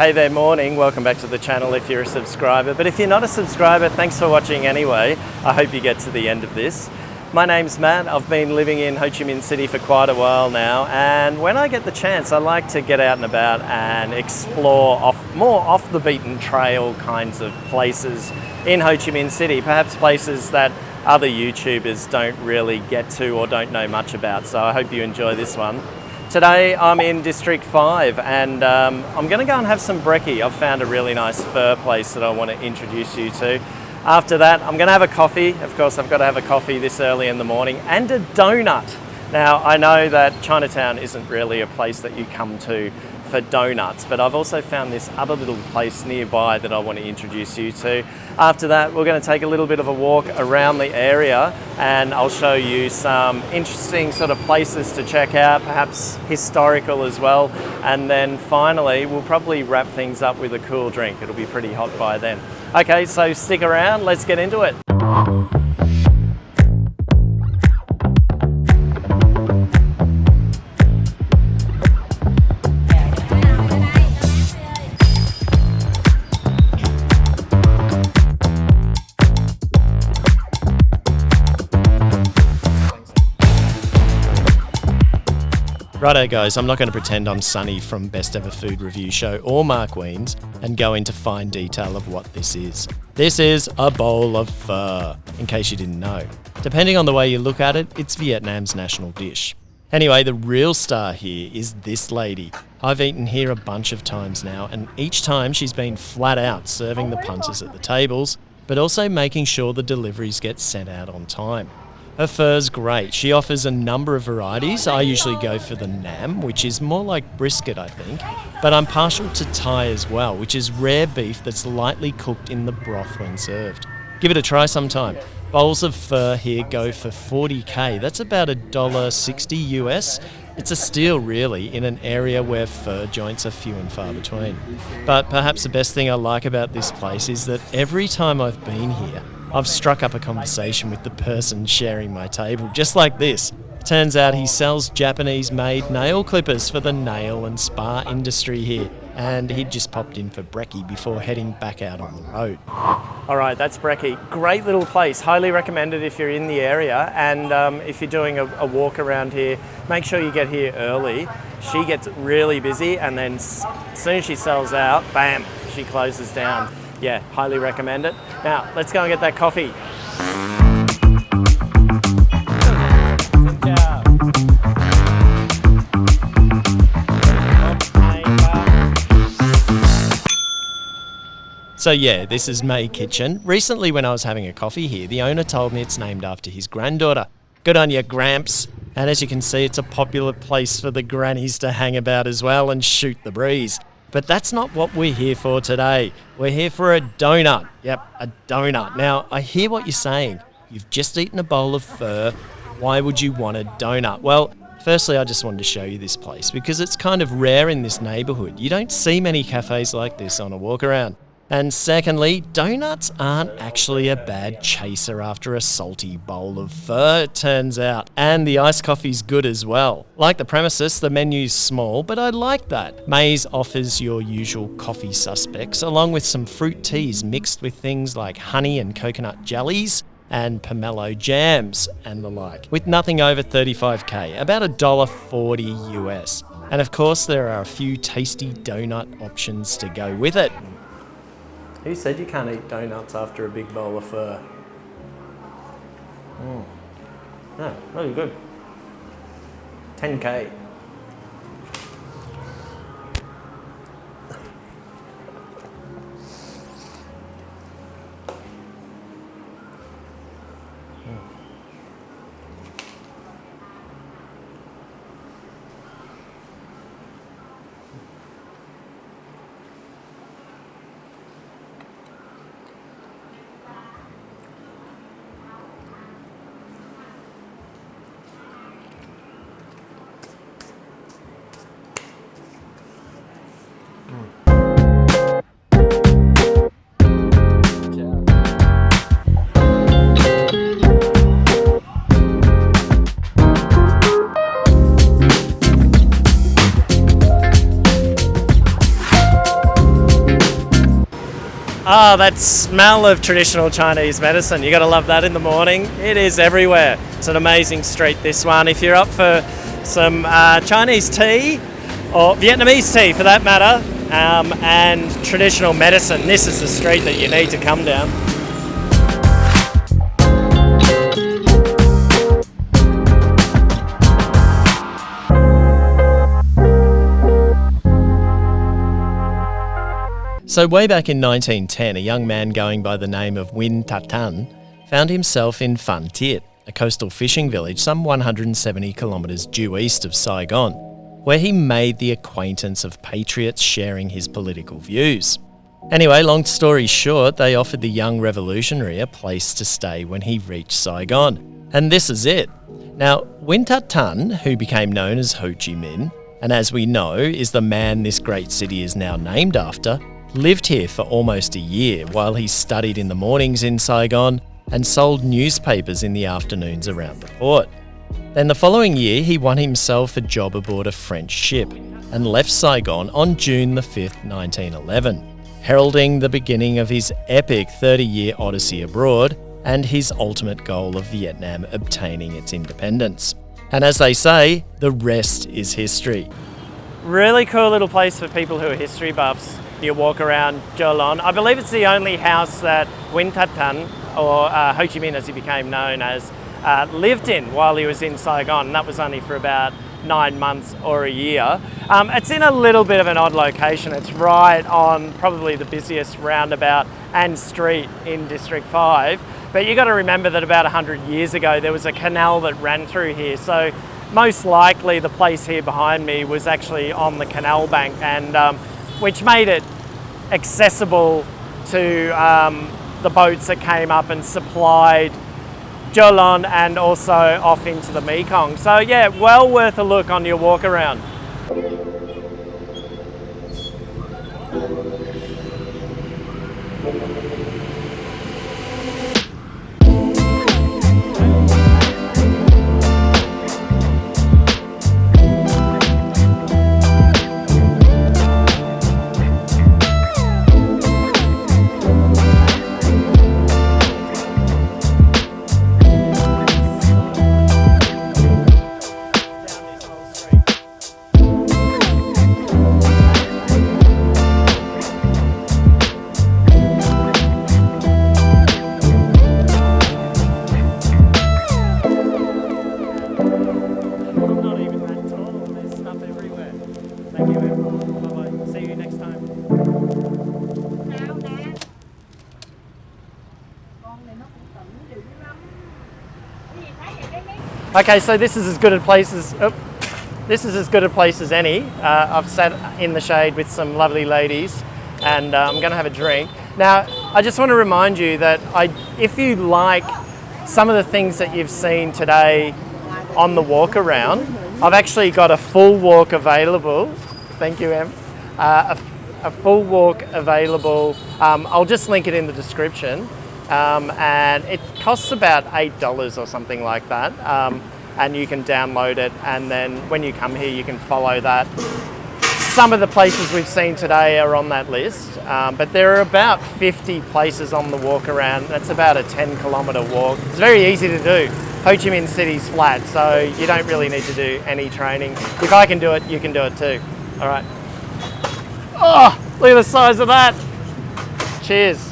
Hey there, morning. Welcome back to the channel if you're a subscriber. But if you're not a subscriber, thanks for watching anyway. I hope you get to the end of this. My name's Matt. I've been living in Ho Chi Minh City for quite a while now, and when I get the chance, I like to get out and about and explore more off the beaten trail kinds of places in Ho Chi Minh City, perhaps places that other YouTubers don't really get to or don't know much about. So I hope you enjoy this one. Today I'm in District 5 and I'm going to go and have some brekkie. I've found a really nice pho place that I want to introduce you to. After that I'm going to have a coffee. Of course I've got to have a coffee this early in the morning, and a donut. Now I know that Chinatown isn't really a place that you come to for donuts, but I've also found this other little place nearby that I want to introduce you to. After that we're going to take a little bit of a walk around the area and I'll show you some interesting sort of places to check out, perhaps historical as well, and then finally we'll probably wrap things up with a cool drink. It'll be pretty hot by then. Okay, so stick around, let's get into it. Righto guys, I'm not going to pretend I'm Sunny from Best Ever Food Review Show or Mark Wiens and go into fine detail of what this is. This is a bowl of pho, in case you didn't know. Depending on the way you look at it, it's Vietnam's national dish. Anyway, the real star here is this lady. I've eaten here a bunch of times now, and each time she's been flat out serving the punters at the tables, but also making sure the deliveries get sent out on time. Her pho's great. She offers a number of varieties. I usually go for the nam, which is more like brisket, I think. But I'm partial to Thai as well, which is rare beef that's lightly cooked in the broth when served. Give it a try sometime. Bowls of pho here go for $40K. That's about $1.60 US. It's a steal, really, in an area where pho joints are few and far between. But perhaps the best thing I like about this place is that every time I've been here, I've struck up a conversation with the person sharing my table, just like this. Turns out he sells Japanese-made nail clippers for the nail and spa industry here, and he'd just popped in for brekkie before heading back out on the road. Alright, that's brekkie. Great little place. Highly recommended if you're in the area, and if you're doing a walk around here, make sure you get here early. She gets really busy, and then as soon as she sells out, bam, she closes down. Yeah, highly recommend it. Now, let's go and get that coffee. So yeah, this is May Kitchen. Recently when I was having a coffee here, the owner told me it's named after his granddaughter. Good on you, Gramps. And as you can see, it's a popular place for the grannies to hang about as well and shoot the breeze. But that's not what we're here for today. We're here for a donut. Yep, a donut. Now, I hear what you're saying. You've just eaten a bowl of pho. Why would you want a donut? Well, firstly, I just wanted to show you this place because it's kind of rare in this neighbourhood. You don't see many cafes like this on a walk around. And secondly, donuts aren't actually a bad chaser after a salty bowl of pho, it turns out. And the iced coffee's good as well. Like the premises, the menu's small, but I like that. May's offers your usual coffee suspects, along with some fruit teas mixed with things like honey and coconut jellies, and pomelo jams, and the like. With nothing over $35K, about $1.40 US. And of course, there are a few tasty donut options to go with it. Who said you can't eat donuts after a big bowl of pho? No, really good. 10K. Ah, that smell of traditional Chinese medicine. You got to love that in the morning. It is everywhere. It's an amazing street, this one. If you're up for some Chinese tea, or Vietnamese tea for that matter, and traditional medicine, this is the street that you need to come down. So way back in 1910, a young man going by the name of Nguyen Tat Tan found himself in Phan Thiet, a coastal fishing village some 170 kilometres due east of Saigon, where he made the acquaintance of patriots sharing his political views. Anyway, long story short, they offered the young revolutionary a place to stay when he reached Saigon. And this is it. Now, Nguyen Tat Tan, who became known as Ho Chi Minh, and as we know is the man this great city is now named after, lived here for almost a year while he studied in the mornings in Saigon and sold newspapers in the afternoons around the port. Then the following year, he won himself a job aboard a French ship and left Saigon on June the 5th, 1911, heralding the beginning of his epic 30-year odyssey abroad and his ultimate goal of Vietnam obtaining its independence. And as they say, the rest is history. Really cool little place for people who are history buffs. You walk around Jolon. I believe it's the only house that Nguyen Tat Tan, or Ho Chi Minh as he became known as, lived in while he was in Saigon, and that was only for about 9 months or a year. It's in a little bit of an odd location. It's right on probably the busiest roundabout and street in District 5. But you got to remember that about 100 years ago there was a canal that ran through here. So most likely the place here behind me was actually on the canal bank, and which made it accessible to the boats that came up and supplied Jolon and also off into the Mekong. So yeah, well worth a look on your walk around. Okay, so this is as good a place as any. I've sat in the shade with some lovely ladies, and I'm going to have a drink. Now, I just want to remind you that if you like some of the things that you've seen today on the walk around, I've actually got a full walk available. Thank you, Em. A full walk available. I'll just link it in the description. And it costs about $8 or something like that, and you can download it, and then when you come here you can follow that. Some of the places we've seen today are on that list, but there are about 50 places on the walk around. That's about a 10-kilometre walk. It's very easy to do. Ho Chi Minh City's flat, so you don't really need to do any training. If I can do it, you can do it too. All right. Oh, look at the size of that. Cheers.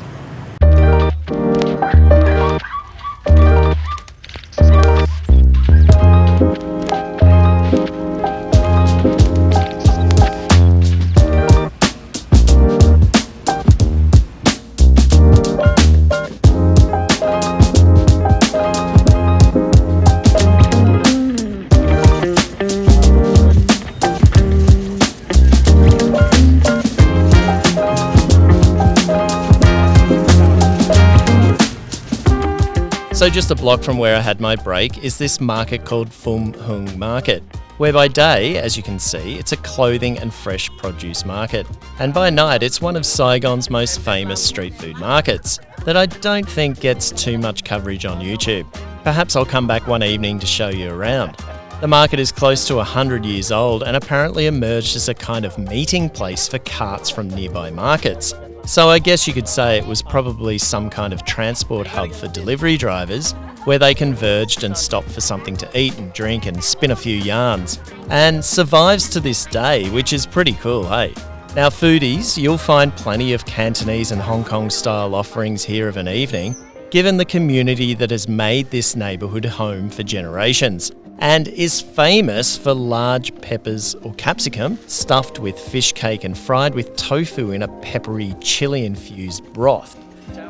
So just a block from where I had my break is this market called Phung Hung Market, where by day, as you can see, it's a clothing and fresh produce market. And by night, it's one of Saigon's most famous street food markets that I don't think gets too much coverage on YouTube. Perhaps I'll come back one evening to show you around. The market is close to 100 years old and apparently emerged as a kind of meeting place for carts from nearby markets. So I guess you could say it was probably some kind of transport hub for delivery drivers, where they converged and stopped for something to eat and drink and spin a few yarns, and survives to this day, which is pretty cool, hey? Now foodies, you'll find plenty of Cantonese and Hong Kong style offerings here of an evening, given the community that has made this neighbourhood home for generations, and is famous for large peppers or capsicum stuffed with fish cake and fried with tofu in a peppery chili-infused broth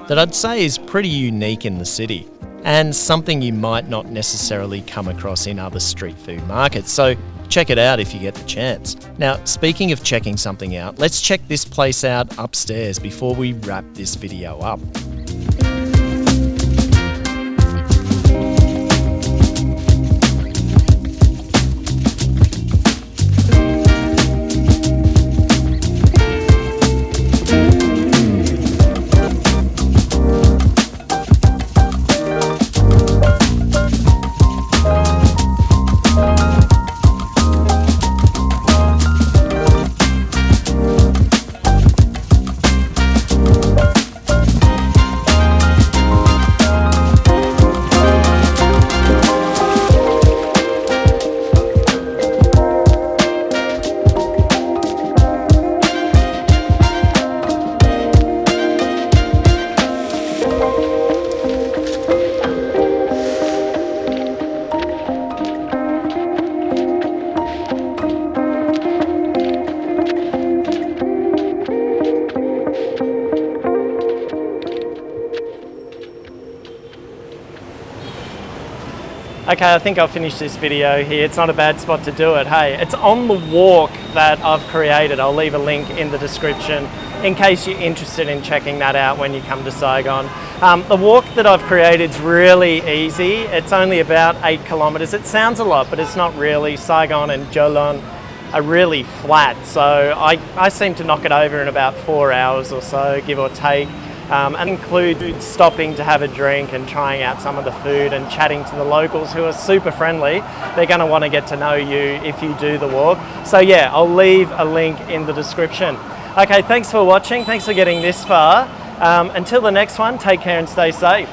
that I'd say is pretty unique in the city, and something you might not necessarily come across in other street food markets, so check it out if you get the chance. Now, speaking of checking something out, let's check this place out upstairs before we wrap this video up. Okay, I think I'll finish this video here. It's not a bad spot to do it. Hey, it's on the walk that I've created. I'll leave a link in the description in case you're interested in checking that out when you come to Saigon. The walk that I've created is really easy. It's only about 8 kilometers. It sounds a lot, but it's not really. Saigon and Jolon are really flat, so I seem to knock it over in about 4 hours or so, give or take. And include stopping to have a drink and trying out some of the food and chatting to the locals who are super friendly. They're going to want to get to know you if you do the walk. So yeah, I'll leave a link in the description. Okay, thanks for watching. Thanks for getting this far. Until the next one, take care and stay safe.